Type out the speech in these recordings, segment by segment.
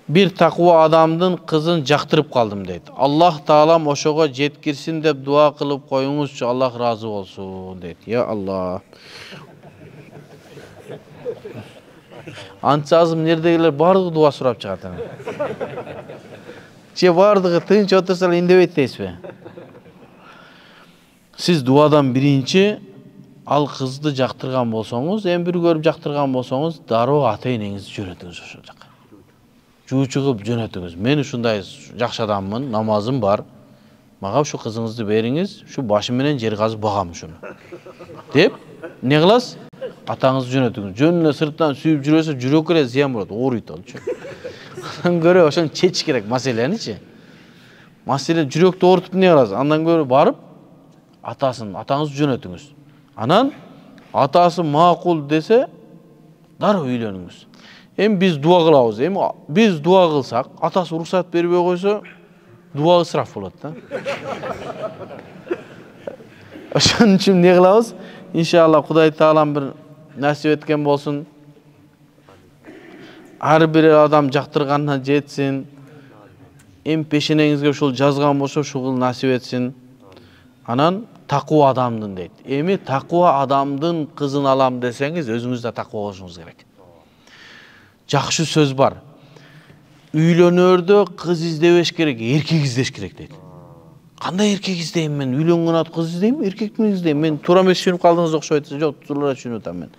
Bir takva adamdın kızın jaktırıp kaldım deydi. Allah Taalam oşoga jetkirsin dep dua kılıp koyuңузчу, Allah razı olsun deydi. Ya Allah. Ança azım neredegiler bardыгы dua surap чыгат. Че бардыгы тынч отурса индебейт дейсизби? Siz duadan birinci al kızdı jaktırgan bolsoңуз, bir görüp jaktırgan bolsoңуз, daroo ата-энеңизди жөнөтүңүz ошол жака. Жуучу кылып жөнөтүңүз. Мен ушундай жакшы адаммын, намазым бар. Мага ушу кызыңызды бериңиз, ушу башы менен жер казып багам ушуну. Деп, не кыласыз? Атаңызды жөнөтүңүз. Жөнүнө сырттан сүйүп жүрөсө, жүрөккө зыян болот, ооруйт алчу. Андан көрө ошону чечиш керек маселеничи. Маселе жүрөктү оорутуп не кыласыз? Андан көрө барып атаңызды жөнөтүңүз. Анан атасы макул десе, дароо үйлөнүңүз. Biz dua kılabız. Biz dua kılsak, atası ruhsat berбей koysa, dua ısraf bolot da. Oşun üçün ne kılabız? İnşallah Kuday Taalam bir nasip etken bolsun. Har bir adam jaktırganına jetsin. Peşenеңizге ушул жазган болсо, ушул насip etsin. Anan takwa adamdın deydi. Takwa adamdın kızın alam deseniz, özünüzde takwa oluşunuz gerek. Жақшы söz бар. Үйлөнөрдө кыз издебеш керек, эркек издеш керек дейт. Кандай эркек издейм мен? Үйлөнгөн ат кыз издейм, эркек мен издейм. Мен туура эмес түшүнүп калдыңыз окшойт. Жок, туура түшүнүп атам мен.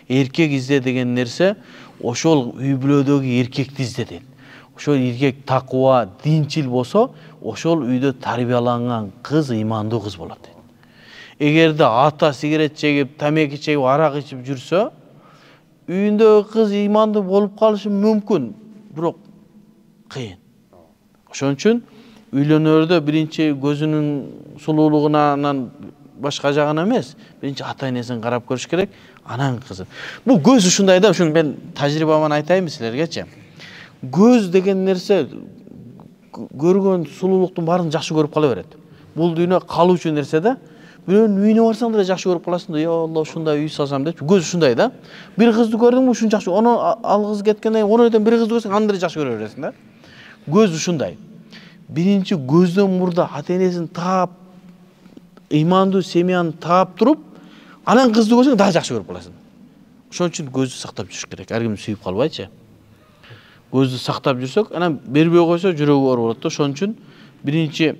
Эркек изде деген нерсе ошол үй бүлөдөгү эркекти изде дейт. Ошол эркек таква, динчил болсо, ошол үйдө тарбияланган кыз ыймандуу кыз болот дейт. Эгерде ата сигарет чегип, тамеки чегип, арак ичип жүрсө, үйүндөгү кыз ыймандуу болуп калышы мүмкүн, бирок кыйын. Ошон үчүн үйлөнөрдө биринчи көзүнүн сулуулугунан башка жагына эмес, биринчи ата-энесин карап көрүш керек, анан кызы. Бул көз ушундай да, ушуну мен тажрыйбаман айтайынбы силергечи. Көз деген нерсе көргөн сулуулуктун баарын жакшы көрүп кала берет. Бул дүйнө калуучу нерсе да. Бирөөнүн үйүнө барсаң да жакшы көрүп каласың да, я Алла ушундай үй салсам деп. Көз ушундай да. Бир кызды көрдүңбү, ушун жакшы, ону алгыз кеткенден кийин, онудан бир кызды көрсөң, аны да жакшы көрө бересиң да. Көз ушундай. Биринчи көздөн мурда ата-энесин таап, ыймандуу семьяны таап туруп, анан кызды көрсөң дагы жакшы көрүп каласың. Ошон үчүн көздү сактап жүрүш керек. Ар ким сүйүп калбайчы. Көздү сактап жүрсөк, анан бербей койсо жүрөгү оор болот да. Ошон үчүн биринчи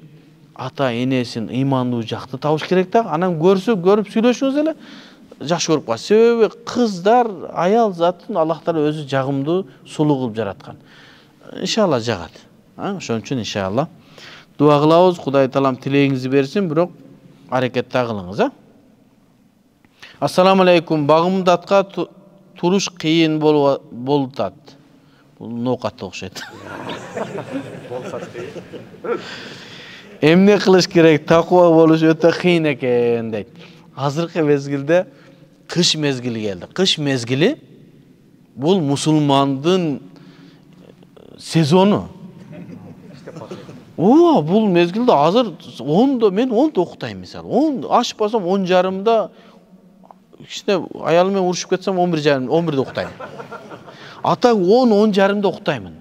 ата-энесин ыймандуу жакты табыш керек да. Анан көрүп сүйлөшүңүз эле жакшы көрүп каласыз. Себеби кыздар, аял затын Аллах Таала өзү жагымдуу, сулуу кылып жараткан. Иншалла жагат. Ошон үчүн иншалла дуа кылабыз. Кудай Таалам тилегиңизди берсин, бирок аракет да кылыңыз, Ассаламу алейкум. Багымды атка туруш кыйын болуп атат. Бул ноокатта окшойт. Эмне кылыш керек? Таква болуш өтө кыйын экен дейт. Азыркы мезгилде кыш мезгили келди. Кыш мезгили бул мусулмандын сезону. Бул мезгилде азыр 10да мен 10да уктайм мисалы. 10 ашпасам 10:30да кичине аялым менен урушуп кетсем 11:30, 11де уктайм. Ата 10:30да уктаймын.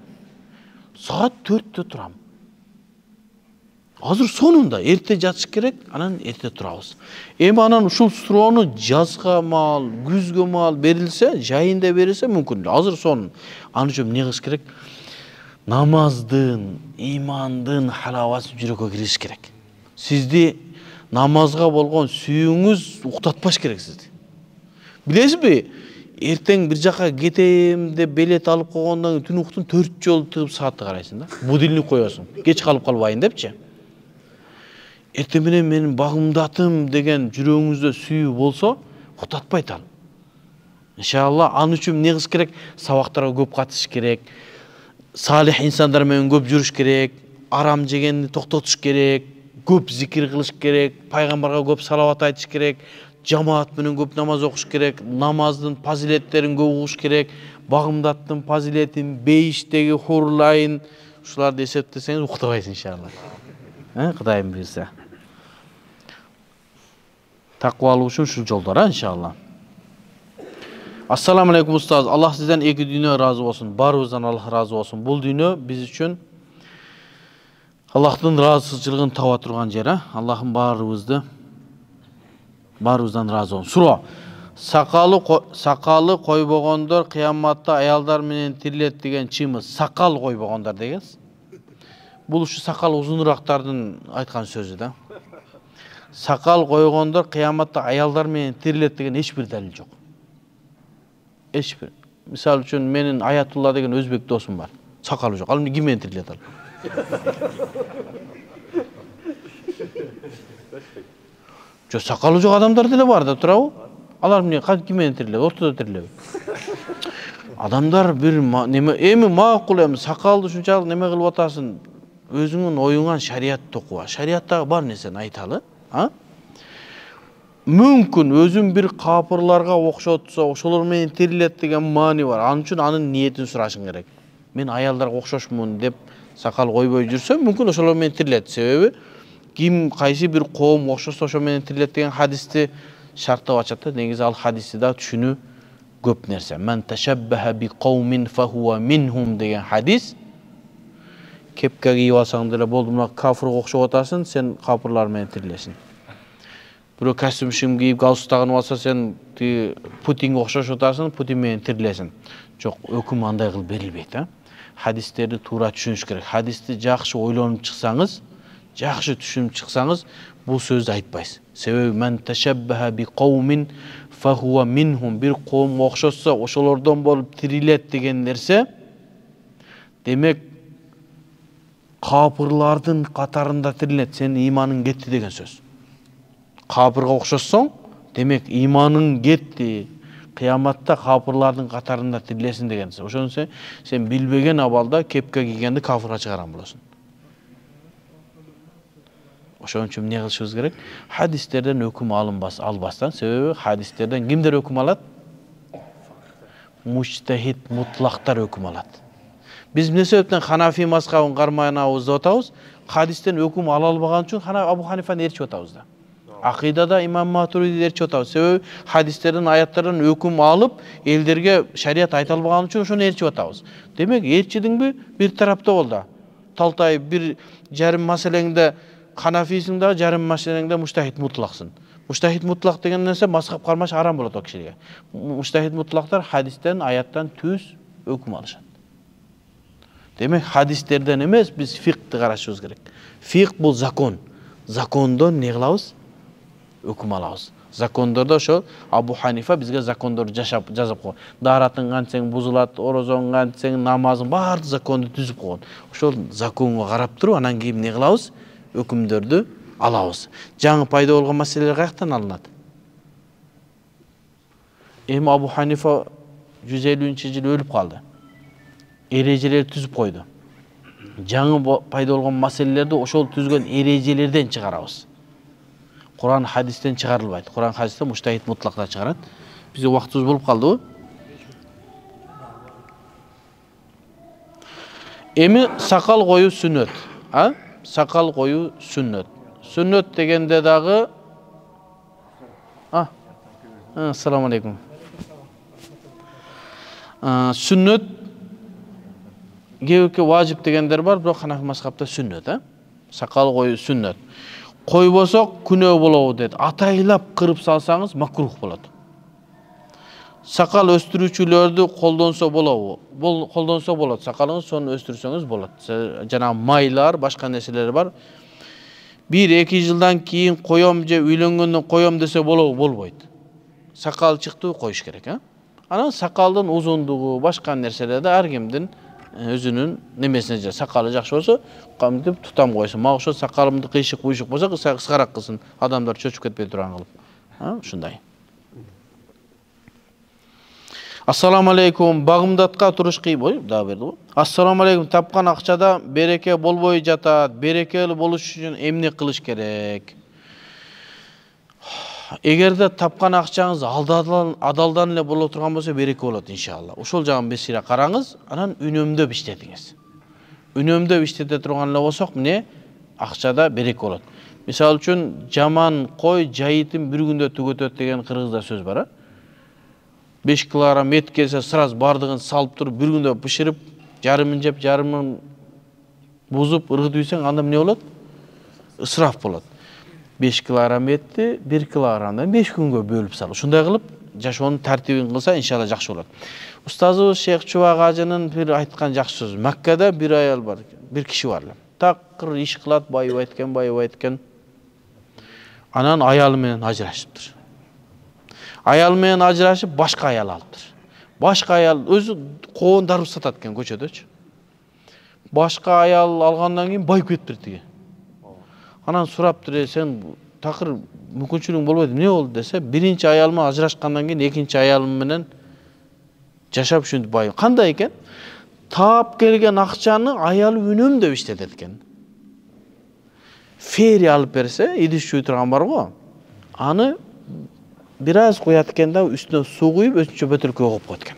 Саат 4-тө турам. Азыр сонунда эрте жатыш керек, анан эрте турабыз. Анан ушул суроону жазга маал, күзгө маал берилсе, жайында берилсе мүмкүн. Азыр сонун. Аны үчүн эмне кылыш керек? Намаздын, имандын халавасы жүрөккө кириш керек. Сизди намазга болгон сүйүүңүз уктатпаш керек сизди. Билесизби? Эртең бир жака кетем деп билет алып койгондон кийин түн уктун 4 жолу тыгып саатты карайсың да. Будильник коесуң. Кеч калып калбайын депчи. Эртең менен менин багымдатым деген жүрөгүңүздө сүйүү болсо, уктатпайт ал. Иншалла, аны үчүн эмне кылыш керек? Сабактарга көп катышыш керек. Салих инсандар менен көп жүрүш керек. Арам жегенди токтотуш керек. Көп зикир кылыш керек. Пайгамбарга көп салават айтыш керек. Жамаат менен көп намаз окуш керек. Намаздын фазилеттерин көп угуш керек. Багымдаттын фазилетин, бейиштеги хурлайын, ушуларды эсептесеңиз уктабайсыз иншалла. Кудайым буйрса. Таква алуу үчүн ушул жолдор, иншалла. Assalamu alaikum ustaz. Allah sizden iki dünya razı olsun. Barımızdan Allah razı olsun. Bu dünya biz için Allah'ın razısızlığını tava turgan jeri. Allah'ın barımızdan razı olsun. Sura. Sakalı koyboğonдар kıyamatta ayalдар menen tirilet деген чимы sakal koyboğonдар degeniz. Бұл şu sakal uzunuraqtardın aytқан sözü da. Sakal koygonдар kıyamatta ayalдар menen tirilet деген hiçbir dalil yok. Hiçbir. Misal üçün menin Ayatullah деген özbek dosum var. Sakalı yok. Al kim meni tirilet al. Jo sakalı yok adamlar dile var da turabı. Alar mene kim meni tirilet? Ortada tirilet. Adamlar bir emi makul emi sakalды şunçalık neme kılıp atasın. Özünün oyungan şariat tokuva. Şariattagı bar nesen aytalı. Mümkün özün bir kapırlarga okşotsa, oşolor meni tirilet деген mani var. Anın üçün anın niyetin suraşın gerek. Men ayaldarga okşoşmun dep sakal koyboy jursem, mümkün oşolor meni tirilet. Sebebi kim kaysi bir qoom okşosa oşo meni tirilet деген hadisti şartta açatı. Negizi al hadisti da түшүnүү көп nerse. Men teşebbehe bi qawmin fehuve minhum деген hadis. Kepke giyip alsang dele boldu muna kafirga okşop atasın, sen kapırlar meni tirilesin. Biro kostyum şim giyip galstuk tagынып alsa sen Putinge okşoş otarsın, Putin meni tirilesin. Жок, өкүм андай кылып берилбейт, Hadisтерди туура түшүнүш керек. Hadisти жакшы ойлонуп чыксаңыз, жакшы түшүнүп чыксаңыз, бул сөздү айтпайсыз. Себеби мен teşebbehe bi qawmin fehuve minhum, bir qoom окшотса, ошолордон болуп тирилет деген нерсе, демек kapırlardın katarında tirilet, senin imanın gitti деген söz. Kapırga okşoşsoň, demek imanın gitti. Kıyamatta kapırlardın katarında tirilesin деген söz. Oşonu sen bilbegen abalda kepke giygendi kafirga çıgaran bolasın. Oşon üçün ne kılışыбыз gerek? Hadislerden hüküm albastan. Sebebi hadislerden kimler hüküm alat? Mujtehid mutlaktar hüküm alat. Biz ne sebepten Hanafi mazhabын karmayınabız da otabız? Hadisten hüküm alalbagan üçün Abu Hanifa'nı erçip otabız da. Akidada İmam Maturidi erçip otabız. Sebebi hadislerden, ayatlardan hüküm alıp elderge şariat aytalbagan üçün şunu erçip otabız. Demek erçidin bir tarafta oldu. Taltay bir jarım maselengde Hanafisin da jarım maselengde mujtahid mutlaksın. Mujtahid mutlak degen nerse mazhab karmaş haram bolot o kişiге. Mujtahid mutlaklar hadisten, ayattan tüz hüküm alışat. Demek hadislerden emes biz fiqhti karashыбыз gerek. Fiqh bu zakon. Zakondon ne kılabız? Hüküm alabız. Zakonlarda oşo Abu Hanifa bizge zakondor жазып koygan. Daratın kançeň buzulat, orozon kançeň, namazın bardı zakondu tüzüp koygan. Oşol zakonga karap turup anan kийин ne kılabız? Hükümdördü alabız. Жаңы payda bolgan meseleler kayaktan alınat? Em Abu Hanifa 150-yıl ölüp kaldı. Ereceleri tüzüp koydu. Жаңы payda bolgan meselelerde oşol tüzgön erecelerden çıkarabız. Kur'an hadisten çıkarılbaydı. Kur'an hadiste mujtahid mutlakta çıkarat. Bize vaktimiz bolup kaldı o. Emi sakal koyu sünnet. Sakal koyu sünnet. Sünnet degende dağı Assalamu alaikum. Sünnet kebeke vacip degenler var, biroq Hanafi mazhabda sünnet, Sakal koyu sünnet. Koybosak күнөө болобу dedi. Ataylap kırıp salsanız makruh болады. Sakal östürүүчүлөрдү колдонсо болот. Sakalыңыз сону östүрсөңүз болот. Жана майlar, başka нерселер бар. 1-2 жылдан кийин коём же үйлөнгөндөн коём десе болбойт. Sakal чыкты коюш керек, Анан sakaldын узундугу, başka нерселерде ар кимдин özünün nemesine sakalı jakşı bolsa, kamdip tutam koysun. Mağa okşot sakalımdı kıyışık buyuşuk bolsa, kıskarak kılsın. Adamlar çöçüp ketpey duran kılıp. Şunday. Assalamu alaikum. Bağımdatqa turuş kıyıp oy. Daha berdi bu. Assalamu alaikum. Tapkan akçada bereke bolboy jatat. Berekeli boluş üçün emne kılış gerek. Egerde tapkan akçаңыз adaldan ile bolo turgan bolsa bereke bolot inşallah. Ошол жагын бесире караңыз, анан үнөмдөп иштетиңиz. Үнөмдөп иштете турган эле болсок, міне акчада береке болот. Мисалы үчүн жаман кой жайытын bir күндө түгөтөт деген кыргызда сөз бар. 5 килограмм ет келсе, сразу бардығын салып тұрып, бір күнде пішіріп, жарымын жеп, жарымын бузуп, ыргытып үйсең, анда не болады? Ысраф болады. 5 килограмм етті 1 килограммдан 5 күнге бөліп салу. Шундай қылып, жашоонун тартибин кылса, иншалла жакшы болот. Устазыбыз Шейх Чубак ажынын бир айткан жакшы сөзү. Маккада бир аял бар, бир киши бар. Такыр иш кылат, байыбайт экен. Анан аялы менен ажырашыптыр. Аялы менен ажырашып, башка аял алыптыр. Башка аял өзү коон дарып сатат экен көчөдөчү. Башка аял алгандан кийин байып кетиптир тиги. Анан сураптыр, сен такыр мүмкүнчүлүгүң болбойт, эмне болду десе, биринчи аялыма ажырашкандан кийин экинчи аялым менен жашап ушинтип байып. Кандай экен? Таап келген акчаны аялы үнөмдөп иштетет экен. Фери алып берсе, идиш жууй турган бар го. Аны бир аз коят экен да, үстүнө суу куюп, өзүнчө бөтөлкөгө коюп коет экен.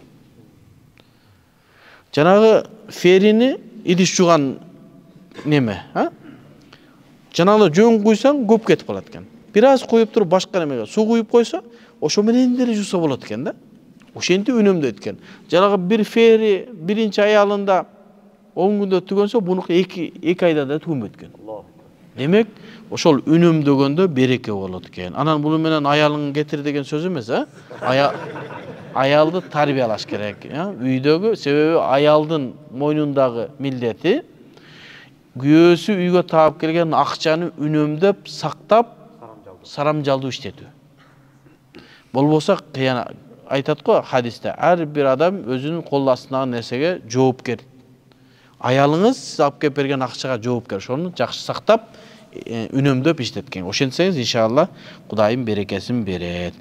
Жанагы ферини идиш жууган неме, жанагы жөн куйсаң көп кетип калат экен. Бир аз коюп туруп башка немеге суу куюп койсо, ошо менен деле жууса болот экен да. Ошентип үнөмдөйт экен. Жанагы бир фери биринчи аялында 10 күндө түгөнсө, бунуку 2 айда да түгөнбөйт экен. Демек, ошол үнөмдөгөндө береке болот экен. Анан бул менен аялың кетир деген сөз эмес, аялды тарбиялаш керек, үйдөгү, себеби аялдын мойнундагы милдети күйөөсү үйгө таап келген акчаны үнөмдөп, сактап, сарамжалдуу иштетүү. Болбосо, айтат го хадисте, ар бир адам өзүнүн кол астындагы нерсеге жоопкер. Аялыңыз алып келип берген акчага жоопкер. Ошону жакшы сактап, үнөмдөп иштеткен. Ошентсеңиз, иншалла, Кудайым берекесин берет.